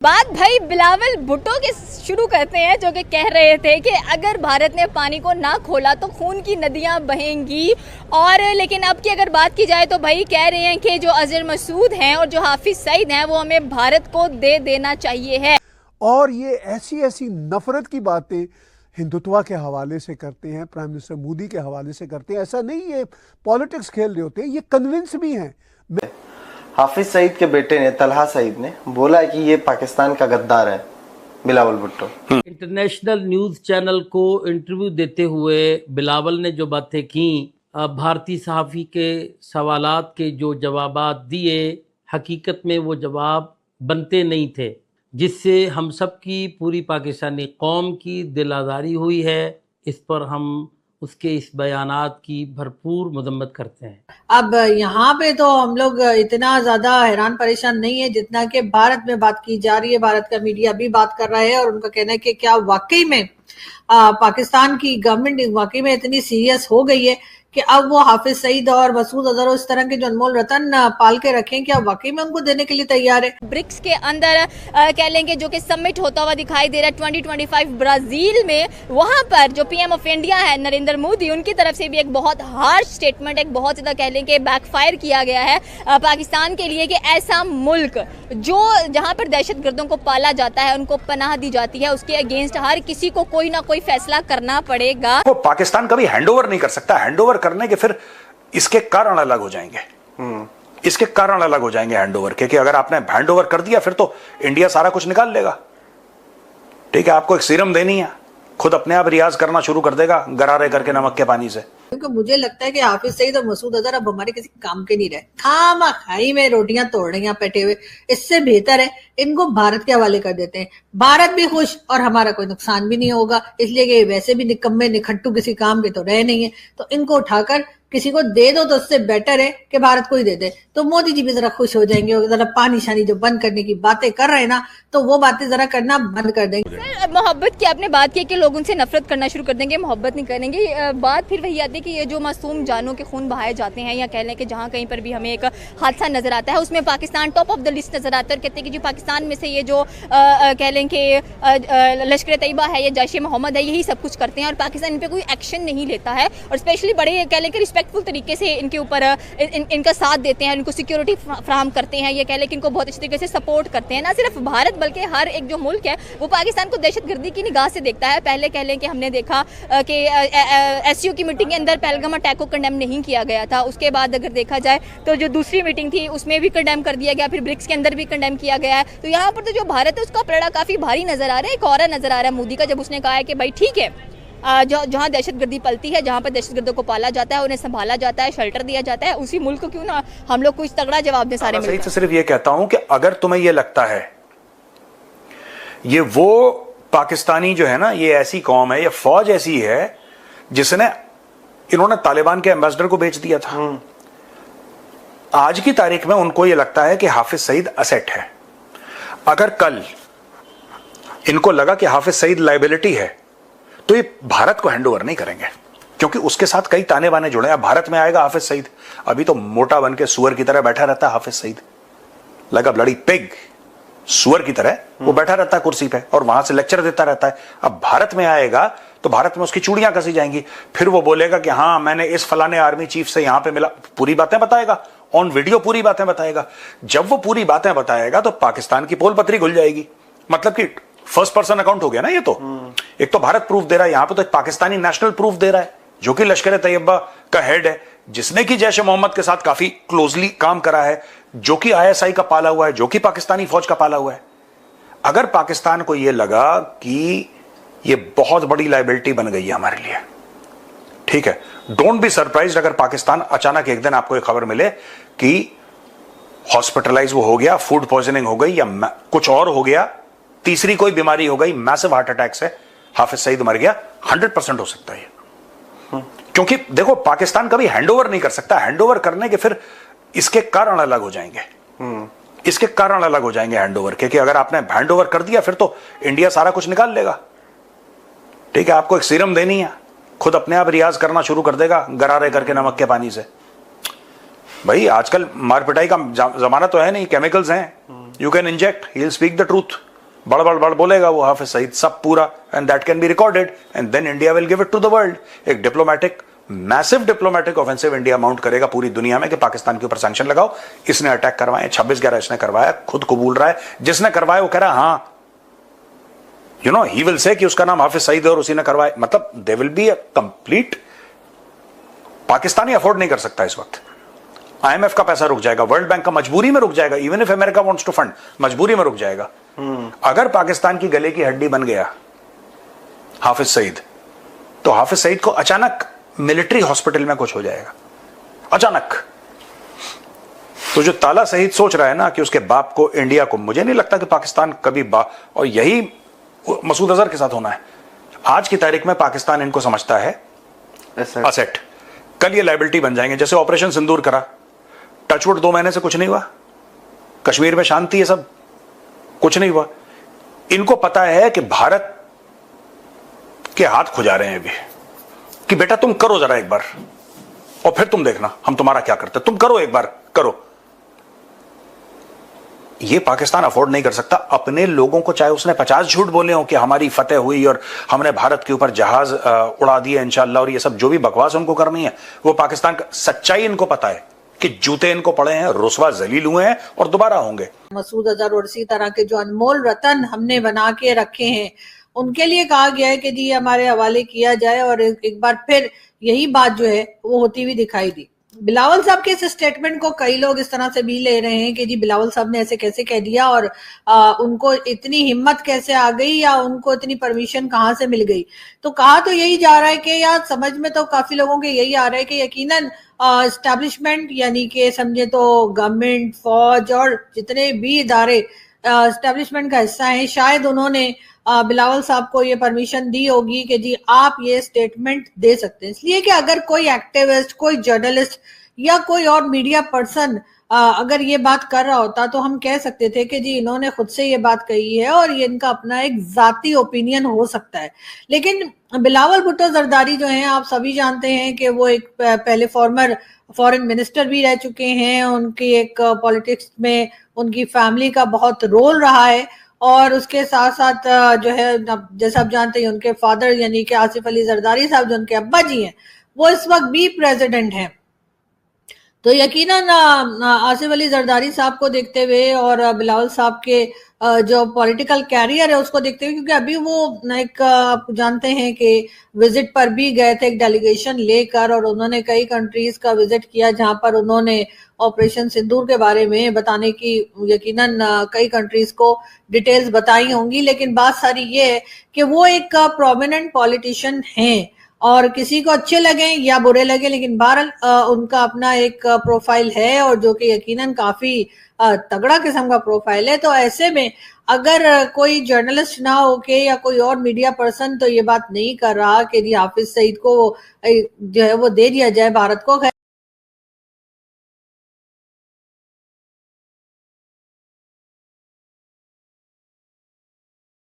बात भाई बिलावल भुट्टो के शुरू करते हैं, जो कि कह रहे थे कि अगर भारत ने पानी को ना खोला तो खून की नदियां बहेंगी। और लेकिन अब की अगर बात की जाए तो भाई कह रहे हैं कि जो अजहर मसूद हैं और जो हाफिज सईद हैं वो हमें भारत को दे देना चाहिए है। और ये ऐसी ऐसी नफरत की बातें हिंदुत्व के हवाले से करते हैं, प्राइम मिनिस्टर मोदी के हवाले से करते हैं। ऐसा नहीं ये पॉलिटिक्स खेल रहे होते हैं, ये कन्विंस भी हैं। हाफिज सईद के बेटे ने, तलहा सईद ने बोला कि ये पाकिस्तान का गद्दार है Bilawal Bhutto. International news channel को इंटरव्यू देते हुए बिलावल ने जो बातें की, भारतीय सहाफ़ी के सवालात के जो जवाबात दिए, हकीकत में वो जवाब बनते नहीं थे, जिससे हम सब की, पूरी पाकिस्तानी कौम की दिल आज़ारी हुई है। इस पर हम उसके इस बयानात की भरपूर मजम्मत करते हैं। अब यहाँ पे तो हम लोग इतना ज्यादा हैरान परेशान नहीं है जितना कि भारत में बात की जा रही है। भारत का मीडिया भी बात कर रहा है और उनका कहना है कि क्या वाकई में पाकिस्तान की गवर्नमेंट वाकई में इतनी सीरियस हो गई है कि अब वो हाफिज सईद और मसूद अजहर इस तरह के जो अनमोल रतन पाल के रखें, क्या वाकई में उनको देने के लिए तैयार है। ब्रिक्स के अंदर कह लेंगे जो कि समिट होता हुआ दिखाई दे रहा है 2025 ब्राजील में, वहां पर जो पीएम ऑफ इंडिया है नरेंद्र मोदी, उनकी तरफ से भी एक बहुत हार्श स्टेटमेंट, एक बहुत ज्यादा कह लेंगे बैकफायर किया गया है पाकिस्तान के लिए कि ऐसा मुल्क जो जहां पर दहशतगर्दों को पाला जाता है, उनको पनाह दी जाती है, उसके अगेंस्ट हर किसी को कोई ना कोई फैसला करना पड़ेगा। पाकिस्तान कभी हैंडओवर नहीं कर सकता। हैंडओवर करने के फिर इसके कारण अलग हो जाएंगे। इसके कारण अलग हो जाएंगे हैंडओवर के, कि अगर आपने हैंडओवर कर दिया फिर तो इंडिया सारा कुछ निकाल लेगा। ठीक है, आपको एक सीरम देनी है, खुद अपने आप रियाज करना शुरू कर देगा गरारे करके नमक के पानी से। क्योंकि मुझे लगता है कि हाफिज सईद और मसूद अजहर अब हमारे किसी काम के नहीं रहे, खामा खाई में रोटियां तोड़ रहे हैं बैठे हुए। इससे बेहतर है इनको भारत के हवाले कर देते हैं, भारत भी खुश और हमारा कोई नुकसान भी नहीं होगा। इसलिए कि वैसे भी निकम्मे निखट्टू किसी काम के तो रहे नहीं है, तो इनको उठाकर किसी को दे दो तो उससे बेटर है कि भारत को ही दे दे। तो मोदी जी भी जरा खुश हो जाएंगे और जरा पानी शानी जो बंद करने की बातें कर रहे हैं ना, तो वो बातें जरा करना बंद कर देंगे। सर, मोहब्बत की आपने बात की कि लोग उनसे नफरत करना शुरू कर देंगे, मोहब्बत नहीं करेंगे। बात फिर वही आती है कि ये जो मासूम जानों के खून बहाए जाते हैं, या कह लें कि जहाँ कहीं पर भी हमें एक हादसा नजर आता है उसमें Pakistan top of the list नजर आता है। और कहते हैं कि जो पाकिस्तान में से ये जो कह लें कि लश्कर तैयबा है, ये जैश ए मोहम्मद है, यही सब कुछ करते हैं और पाकिस्तान इन पर कोई एक्शन नहीं लेता है। और स्पेशली बड़े कह लें कि रिस्पेक्टफुल तरीके से इनके ऊपर इनका साथ देते हैं, इनको सिक्योरिटी फ्राहम करते हैं, ये कह लें कि इनको बहुत अच्छी तरीके से सपोर्ट करते हैं। ना सिर्फ भारत बल्कि हर एक जो मुल्क है वो पाकिस्तान को दहशतगर्दी की निगाह से देखता है। पहले कह लें कि हमने देखा कि एससीओ की मीटिंग के अंदर पहलगाम अटैक को कंडेम नहीं किया गया था। उसके बाद अगर देखा जाए तो जो दूसरी मीटिंग थी उसमें भी कंडेम कर दिया गया, फिर ब्रिक्स के अंदर भी कंडेम किया गया है। तो यहाँ पर तो जो भारत है उसका पलड़ा काफी भारी नजर आ रहा है। एक और नजर आ रहा है मोदी का, जब उसने कहा है कि भाई ठीक है, जहाँ दहशतगर्दी पलती है, जहाँ पर दहशतगर्दों को पाला जाता है, उन्हें संभाला जाता है, शेल्टर दिया जाता है, उसी मुल्क को क्यों ना हम लोग कुछ तगड़ा जवाब दें सारे मिलकर। सही सिर्फ ये कहता हूं कि अगर तुम्हें ये लगता है ये वो पाकिस्तानी जो है ना, ये ऐसी कौम है, ये फौज ऐसी है जिसने इन्होंने तालिबान के एम्बेसडर को बेच दिया था, आज की तारीख में उनको ये लगता है कि हाफिज सईद असेट है। अगर कल इनको लगा कि हाफिज सईद लाइबिलिटी है तो ये भारत को हैंडओवर नहीं करेंगे, क्योंकि उसके साथ कई ताने बाने जुड़े हैं। भारत में आएगा हाफिज सईद, अभी तो मोटा बन के सुअर की तरह बैठा रहता है हाफिज सईद, लगा ब्लडी पिग, सुअर की तरह वो बैठा रहता है कुर्सी पे और वहां से लेक्चर देता रहता है। अब भारत में आएगा तो भारत में उसकी चूड़ियां कसी जाएंगी, फिर वो बोलेगा कि हाँ मैंने इस फलाने आर्मी चीफ से यहां पे मिला, पूरी बातें बताएगा ऑन वीडियो, पूरी बातें बताएगा। जब वो पूरी बातें बताएगा तो पाकिस्तान की पोल पत्री खुल जाएगी। मतलब कि फर्स्ट पर्सन अकाउंट हो गया ना ये तो। एक तो भारत प्रूफ दे रहा है, यहां पे तो एक पाकिस्तानी नेशनल प्रूफ दे रहा है, जो कि लश्कर तैयबा का हेड है, जिसने कि जैश ए मोहम्मद के साथ काफी क्लोजली काम करा है, जो कि आईएसआई का पाला हुआ है, जो कि पाकिस्तानी फौज का पाला हुआ है। अगर पाकिस्तान को यह लगा कि ये बहुत बड़ी लाइबिलिटी बन गई है हमारे लिए, ठीक है, डोंट बी सरप्राइज्ड अगर पाकिस्तान अचानक एक दिन आपको एक खबर मिले कि हॉस्पिटलाइज वो हो गया, फूड पॉइजनिंग हो गई या कुछ और हो गया, तीसरी कोई बीमारी हो गई, मैसिव हार्ट अटैक से हाफिज सईद मर गया, 100% हो सकता है। क्योंकि देखो पाकिस्तान कभी हैंडओवर नहीं कर सकता। हैंडओवर करने के फिर इसके कारण अलग हो जाएंगे। इसके कारण अलग हो जाएंगे हैंडओवर के, कि अगर आपने हैंडओवर कर दिया फिर तो इंडिया सारा कुछ निकाल लेगा। ठीक है, आपको एक सीरम देनी है, खुद अपने आप रियाज करना शुरू कर देगा गरारे करके नमक के पानी से। भाई आजकल मार पिटाई का जमाना तो है नहीं, केमिकल्स हैं, you can inject, he will speak the truth. बड़ बोलेगा वो हाफिज सईद सब पूरा, and that can be recorded and then India will give it to the world. एक diplomatic, massive diplomatic offensive India mount करेगा पूरी दुनिया में कि पाकिस्तान के ऊपर सैंक्शन लगाओ, इसने अटैक करवाए, 26/11 इसने करवाया, खुद कबूल रहा है, जिसने करवाया वो कह रहा है हाँ, you know he will say कि उसका नाम हाफिज सईद है और उसी ने करवाया। मतलब they will be a complete, Pakistani afford नहीं कर सकता इस वक्त। IMF का पैसा रुक जाएगा, वर्ल्ड बैंक का मजबूरी में रुक जाएगा, even if America wants to fund, मजबूरी में रुक जाएगा। अगर पाकिस्तान की गले की हड्डी बन गया हाफिज सईद, तो हाफिज सईद को अचानक मिलिट्री हॉस्पिटल में कुछ हो जाएगा, अचानक। तो जो ताला सईद सोच रहा है ना कि उसके बाप को, इंडिया को, मुझे नहीं लगता कि पाकिस्तान कभी और यही मसूद अजहर के साथ होना है। आज की तारीख में पाकिस्तान इनको समझता है असेट, कल ये लायबिलिटी बन जाएंगे। जैसे ऑपरेशन सिंदूर करा, टचवुड 2 महीने से कुछ नहीं हुआ, कश्मीर में शांति है, सब कुछ नहीं हुआ। इनको पता है कि भारत के हाथ खुजा रहे हैं अभी, कि बेटा तुम करो जरा एक बार और फिर तुम देखना हम तुम्हारा क्या करते, तुम करो एक बार, करो। ये पाकिस्तान अफोर्ड नहीं कर सकता अपने लोगों को, चाहे उसने 50 झूठ बोले हो कि हमारी फतेह हुई और हमने भारत के ऊपर जहाज उड़ा दिए इंशाल्लाह, और ये सब जो भी बकवास उनको करनी है, वो पाकिस्तान का सच्चाई इनको पता है कि जूते इनको पड़े हैं, रुसवा जलील हुए हैं और दोबारा होंगे। मसूद अजहर और इसी तरह के जो अनमोल रतन हमने बना के रखे हैं, उनके लिए कहा गया है कि जी हमारे हवाले किया जाए, और एक बार फिर यही बात जो है वो होती हुई दिखाई दी। बिलावल साहब के इस स्टेटमेंट को कई लोग इस तरह से भी ले रहे हैं कि जी बिलावल साहब ने ऐसे कैसे कह दिया, और उनको इतनी हिम्मत कैसे आ गई, या उनको इतनी परमिशन कहाँ से मिल गई। तो कहा तो यही जा रहा है कि, या समझ में तो काफी लोगों के यही आ रहा है कि यकीनन एस्टैब्लिशमेंट, यानी कि समझे तो गवर्नमेंट, फौज और जितने भी इदारे एस्टैब्लिशमेंट का हिस्सा हैं, शायद उन्होंने बिलावल साहब को ये परमिशन दी होगी कि जी आप ये स्टेटमेंट दे सकते हैं। इसलिए कि अगर कोई एक्टिविस्ट, कोई जर्नलिस्ट या कोई और मीडिया पर्सन अगर ये बात कर रहा होता तो हम कह सकते थे कि जी इन्होंने खुद से ये बात कही है और ये इनका अपना एक जाती ओपिनियन हो सकता है। लेकिन बिलावल भुट्टो जरदारी जो हैं, आप सभी जानते हैं कि वो एक पहले फॉर्मर फॉरेन मिनिस्टर भी रह चुके हैं। उनकी एक पॉलिटिक्स में उनकी फैमिली का बहुत रोल रहा है, और उसके साथ साथ जो है, जैसा आप जानते हैं, उनके फादर यानी कि आसिफ अली जरदारी साहब, जो उनके अब्बा जी हैं, वो इस वक्त भी प्रेसिडेंट हैं। तो यकीनन आसिफ अली जरदारी साहब को देखते हुए और बिलावल साहब के जो पॉलिटिकल कैरियर है उसको देखते हुए, क्योंकि अभी वो एक आप जानते हैं कि विजिट पर भी गए थे एक डेलीगेशन लेकर, और उन्होंने कई कंट्रीज का विजिट किया जहां पर उन्होंने ऑपरेशन सिंदूर के बारे में बताने की यकीनन कई कंट्रीज को डिटेल्स बताई होंगी। लेकिन बात सारी ये है कि वो एक प्रोमिनेंट पॉलिटिशियन हैं, और किसी को अच्छे लगे या बुरे लगे, लेकिन बहरहाल उनका अपना एक प्रोफाइल है, और जो कि यकीनन काफी तगड़ा किस्म का प्रोफाइल है। तो ऐसे में अगर कोई जर्नलिस्ट ना हो के या कोई और मीडिया पर्सन तो ये बात नहीं कर रहा कि जी हाफिज सईद को जो है वो दे दिया जाए भारत को।